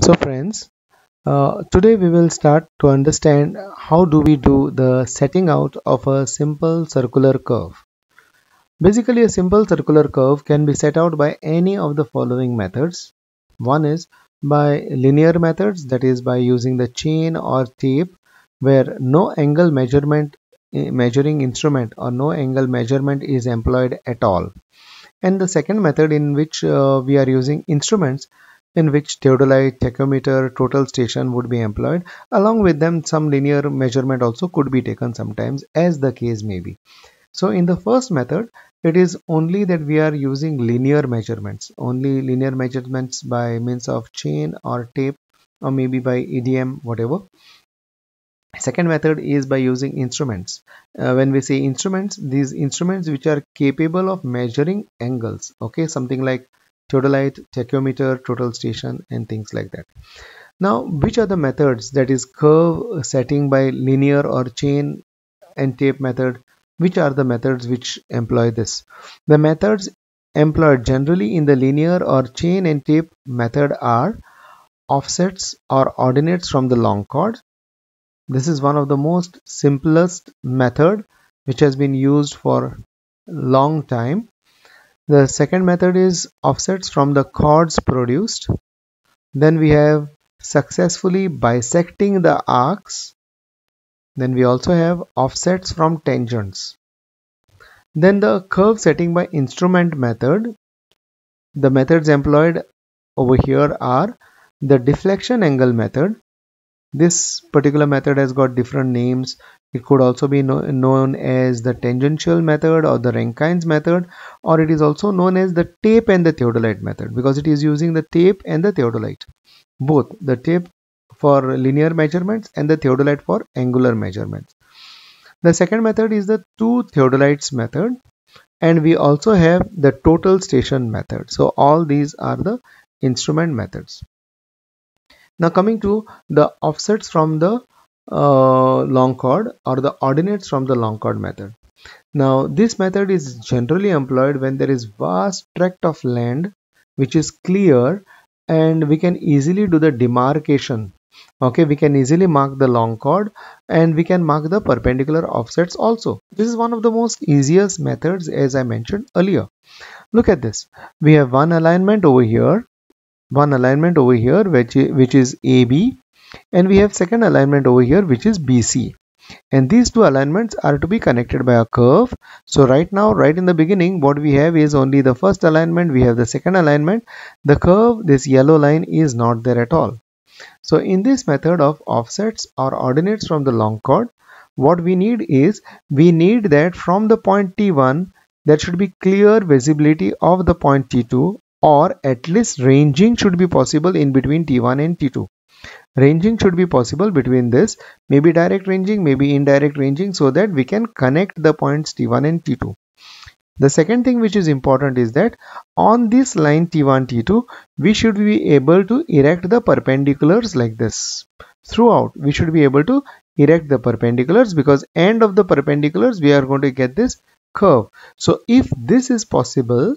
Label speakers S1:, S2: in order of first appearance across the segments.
S1: So friends, today we will start to understand how do we do the setting out of a simple circular curve. Basically, a simple circular curve can be set out by any of the following methods. One is by linear methods, that is by using the chain or tape where no angle measuring instrument or no angle measurement is employed at all. And the second method in which we are using instruments in which theodolite, tachometer, total station would be employed. Along with them, some linear measurement also could be taken sometimes, as the case may be. So in the first method, it is only that we are using linear measurements, only linear measurements by means of chain or tape or maybe by EDM, whatever. Second method is by using instruments. When we say instruments, these instruments which are capable of measuring angles, okay, something like theodolite, tachometer, total station, and things like that. Now, which are the methods, that is curve setting by linear or chain and tape method? Which are the methods which employ this? The methods employed generally in the linear or chain and tape method are offsets or ordinates from the long chord. This is one of the most simplest method which has been used for long time. The second method is offsets from the chords produced. Then we have successfully bisecting the arcs. Then we also have offsets from tangents. Then the curve setting by instrument method. The methods employed over here are the deflection angle method. This particular method has got different names. It could also be known as the tangential method or the Rankine's method, or it is also known as the tape and the theodolite method because it is using the tape and the theodolite. Both the tape for linear measurements and the theodolite for angular measurements. The second method is the two theodolites method, and we also have the total station method. So all these are the instrument methods. Now coming to the offsets from the long chord or the ordinates from the long chord method. Now this method is generally employed when there is vast tract of land which is clear and we can easily do the demarcation. Okay, we can easily mark the long chord and we can mark the perpendicular offsets also. This is one of the most easiest methods, as I mentioned earlier. Look at this. We have one alignment over here which is AB, and we have second alignment over here which is BC, and these two alignments are to be connected by a curve. So right now, right in the beginning, what we have is only the first alignment, we have the second alignment. The curve, this yellow line, is not there at all. So in this method of offsets or ordinates from the long chord, what we need is that from the point T1 there should be clear visibility of the point T2, or at least ranging should be possible in between T1 and T2. Ranging should be possible between this, maybe direct ranging, maybe indirect ranging, so that we can connect the points T1 and T2. The second thing which is important is that on this line T1, T2, we should be able to erect the perpendiculars like this. Throughout, we should be able to erect the perpendiculars, because end of the perpendiculars we are going to get this curve. So if this is possible,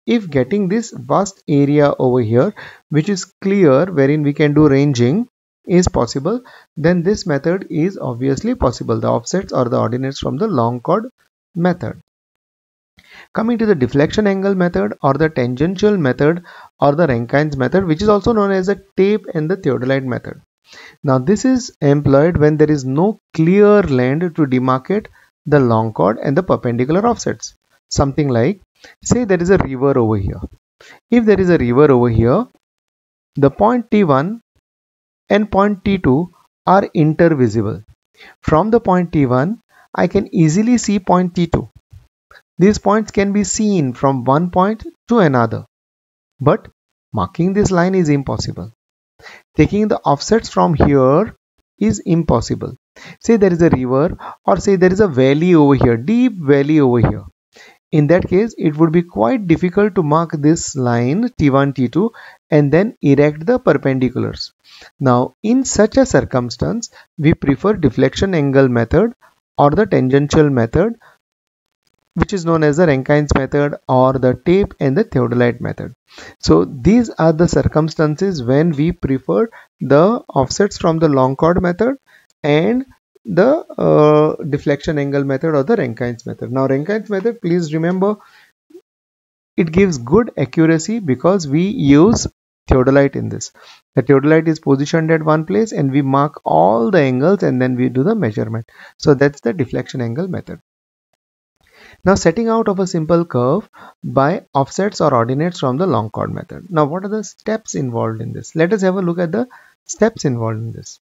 S1: if getting this vast area over here which is clear wherein we can do ranging is possible, then this method is obviously possible, the offsets or the ordinates from the long chord method. Coming to the deflection angle method or the tangential method or the Rankine's method, which is also known as the tape and the theodolite method. Now this is employed when there is no clear land to demarcate the long chord and the perpendicular offsets. Something like, say there is a river over here. If there is a river over here, the point T1 and point T2 are intervisible. From the point T1, I can easily see point T2. These points can be seen from one point to another, but marking this line is impossible. Taking the offsets from here is impossible. Say there is a river, or say there is a valley over here, deep valley over here. In that case, it would be quite difficult to mark this line T1, T2 and then erect the perpendiculars. Now, in such a circumstance, we prefer deflection angle method or the tangential method which is known as the Rankine's method or the tape and the theodolite method. So these are the circumstances when we prefer the offsets from the long chord method and the deflection angle method or the Rankine's method. Now Rankine's method, please remember, it gives good accuracy because we use theodolite in this. The theodolite is positioned at one place and we mark all the angles and then we do the measurement. So that's the deflection angle method. Now setting out of a simple curve by offsets or ordinates from the long chord method. Now what are the steps involved in this? Let us have a look at the steps involved in this.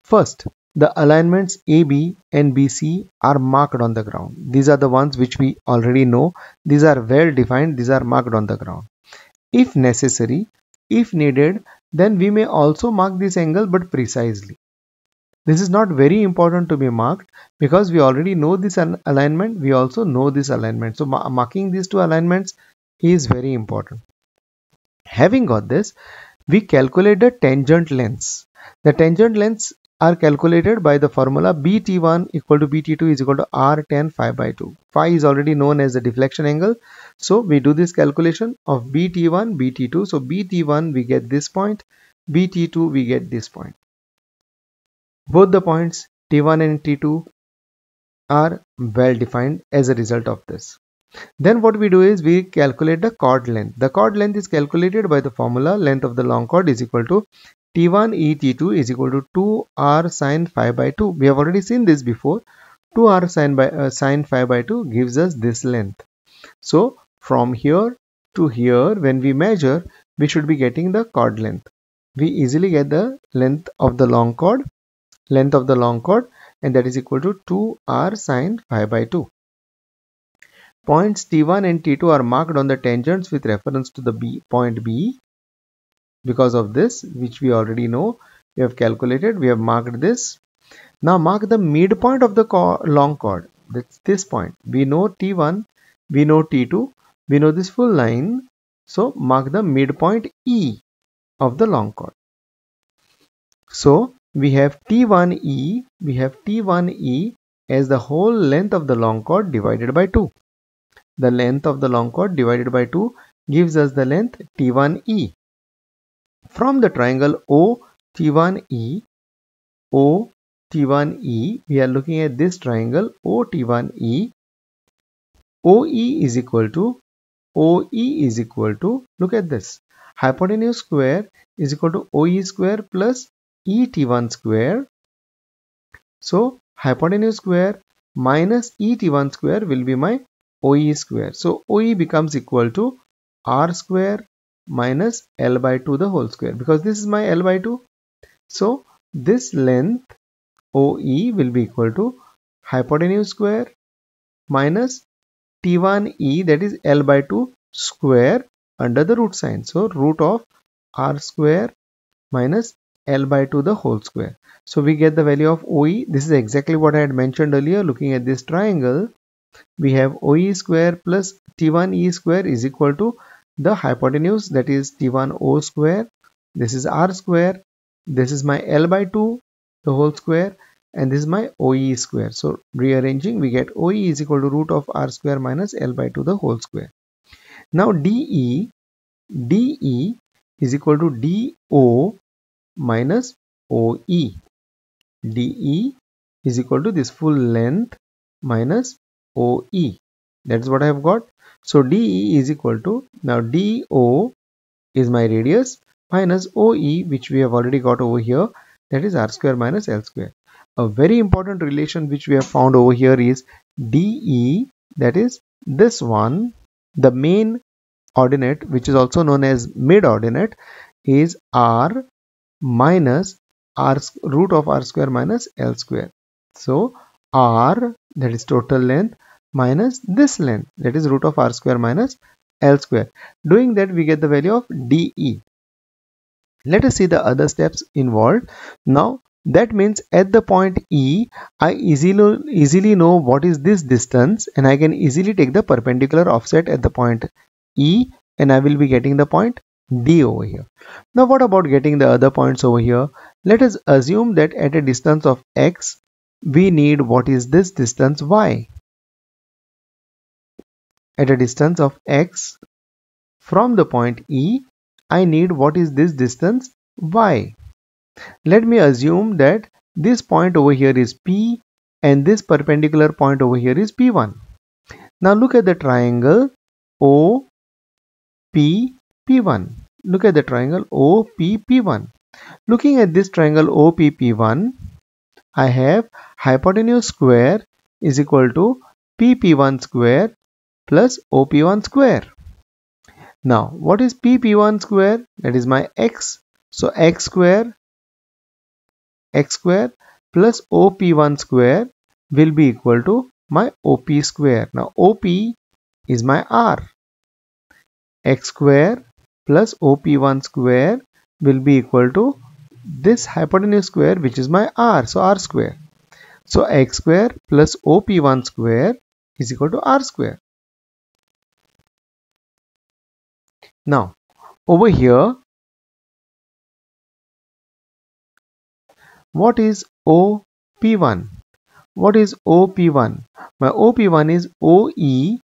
S1: First, the alignments AB and BC are marked on the ground. These are the ones which we already know. These are well defined. These are marked on the ground. If necessary, if needed, then we may also mark this angle, but precisely. This is not very important to be marked because we already know this alignment. We also know this alignment. So marking these two alignments is very important. Having got this, we calculate the tangent lengths. The tangent lengths are calculated by the formula BT1 equal to BT2 is equal to R tan phi by 2. Phi is already known as the deflection angle. So we do this calculation of BT1, BT2. So BT1 we get this point, BT2 we get this point. Both the points T1 and T2 are well defined as a result of this. Then what we do is we calculate the chord length. The chord length is calculated by the formula length of the long chord is equal to T1 E T2 is equal to 2R sin phi by 2. We have already seen this before. 2R sin phi by 2 gives us this length. So from here to here, when we measure, we should be getting the chord length. We easily get the length of the long chord, and that is equal to 2R sin phi by 2. Points T1 and T2 are marked on the tangents with reference to the point B. Because of this, which we already know, we have calculated, we have marked this. Now mark the midpoint of the long chord. That's this point. We know T1, we know T2, we know this full line. So mark the midpoint E of the long chord. So we have T1E, as the whole length of the long chord divided by 2. The length of the long chord divided by 2 gives us the length T1E. From the triangle OT1E, we are looking at this triangle OT1E. OE is equal to, look at this, hypotenuse square is equal to OE square plus ET1 square. So hypotenuse square minus ET1 square will be my OE square. So OE becomes equal to R square minus L by 2 the whole square, because this is my L by 2. So this length OE will be equal to hypotenuse square minus T1E, that is L by 2 square under the root sign. So root of R square minus L by 2 the whole square. So we get the value of OE. This is exactly what I had mentioned earlier. Looking at this triangle, we have OE square plus T1E square is equal to the hypotenuse, that is T1O square. This is R square. This is my L by 2 the whole square, and this is my OE square. So rearranging, we get OE is equal to root of R square minus L by 2 the whole square. Now DE is equal to DO minus OE. DE is equal to this full length minus OE. That's what I have got. So DE is equal to, now DO is my radius minus OE, which we have already got over here, that is R square minus L square. A very important relation which we have found over here is DE, that is this one, the main ordinate, which is also known as mid ordinate, is R minus R root of R square minus L square. So R, that is total length, minus this length, that is root of R square minus L square. Doing that, we get the value of DE. Let us see the other steps involved. Now that means at the point E, I easily know what is this distance, and I can easily take the perpendicular offset at the point E, and I will be getting the point D over here. Now what about getting the other points over here? Let us assume that at a distance of X, we need what is this distance Y. at a distance of x from the point E, I need what is this distance? Y. Let me assume that this point over here is P and this perpendicular point over here is P1. Now look at the triangle OPP1. Look at the triangle OPP1. Looking at this triangle OPP1, I have hypotenuse square is equal to PP1 square plus OP1 square. Now, what is PP1 square? That is my x. So, x square plus OP1 square will be equal to my OP square. Now, OP is my R. X square plus OP1 square will be equal to this hypotenuse square, which is my R. So, R square. So, x square plus OP1 square is equal to R square. Now, over here, what is OP1? What is OP1? My OP1 is OE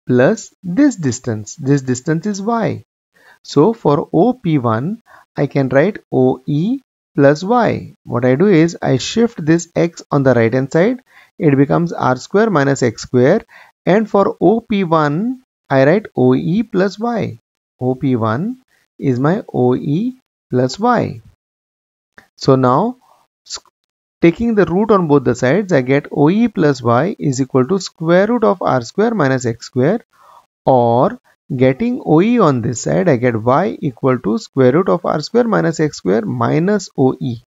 S1: plus this distance. This distance is Y. So, for OP1, I can write OE plus Y. What I do is, I shift this x on the right hand side. It becomes R square minus x square. And for OP1, I write OE plus Y. OP1 is my OE plus Y. So now, taking the root on both the sides, I get OE plus Y is equal to square root of R square minus x square, or getting OE on this side, I get Y equal to square root of R square minus x square minus OE.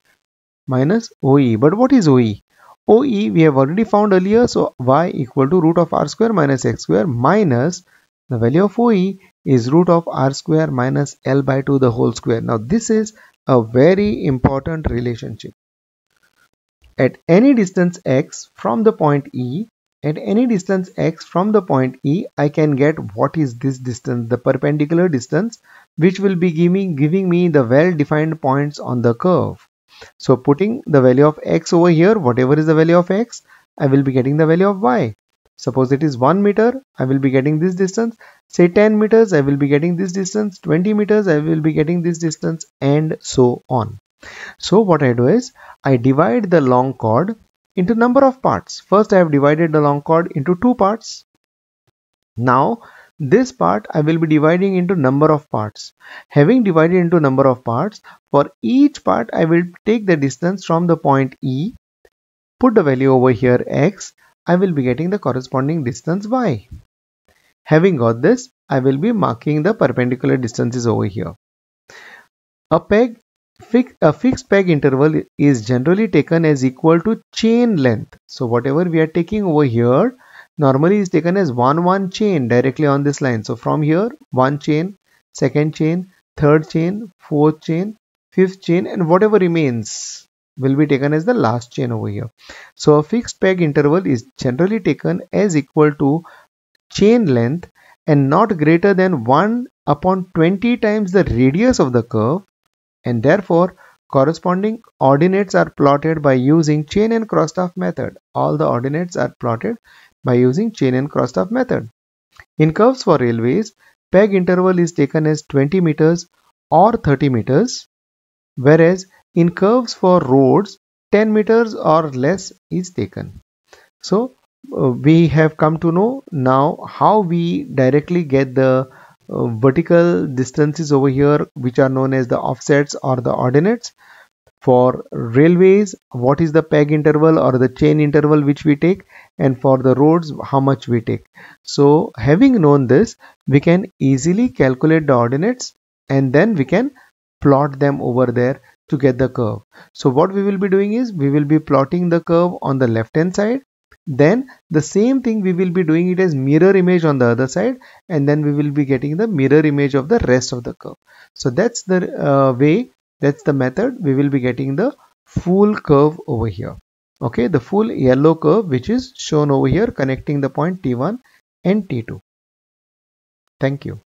S1: But what is OE? OE we have already found earlier, so Y equal to root of R square minus x square minus the value of OE is root of R square minus L by 2 the whole square. Now this is a very important relationship. At any distance x from the point E, I can get what is this distance, the perpendicular distance, which will be giving me the well-defined points on the curve. So putting the value of x over here, whatever is the value of x, I will be getting the value of y. Suppose it is 1 meter, I will be getting this distance. Say 10 meters, I will be getting this distance. 20 meters, I will be getting this distance, and so on. So what I do is, I divide the long chord into number of parts. First, I have divided the long chord into 2 parts. Now, this part I will be dividing into number of parts. Having divided into number of parts, for each part I will take the distance from the point E, put the value over here x, I will be getting the corresponding distance y. Having got this, I will be marking the perpendicular distances over here. A fixed peg interval is generally taken as equal to chain length. So whatever we are taking over here normally is taken as one chain directly on this line. So from here, one chain, second chain, third chain, fourth chain, fifth chain, and whatever remains will be taken as the last chain over here. So a fixed peg interval is generally taken as equal to chain length and not greater than 1 upon 20 times the radius of the curve, and therefore corresponding ordinates are plotted by using chain and crossstaff method. All the ordinates are plotted by using chain and crossstaff method. In curves for railways, peg interval is taken as 20 meters or 30 meters, whereas in curves for roads, 10 meters or less is taken. So we have come to know now how we directly get the vertical distances over here, which are known as the offsets or the ordinates. For railways, what is the peg interval or the chain interval which we take, and for the roads, how much we take. So having known this, we can easily calculate the ordinates and then we can plot them over there to get the curve. So what we will be doing is, we will be plotting the curve on the left hand side. Then the same thing we will be doing it as mirror image on the other side, and then we will be getting the mirror image of the rest of the curve. So that's the way, that's the method we will be getting the full curve over here. Okay, the full yellow curve which is shown over here connecting the point T1 and T2. Thank you.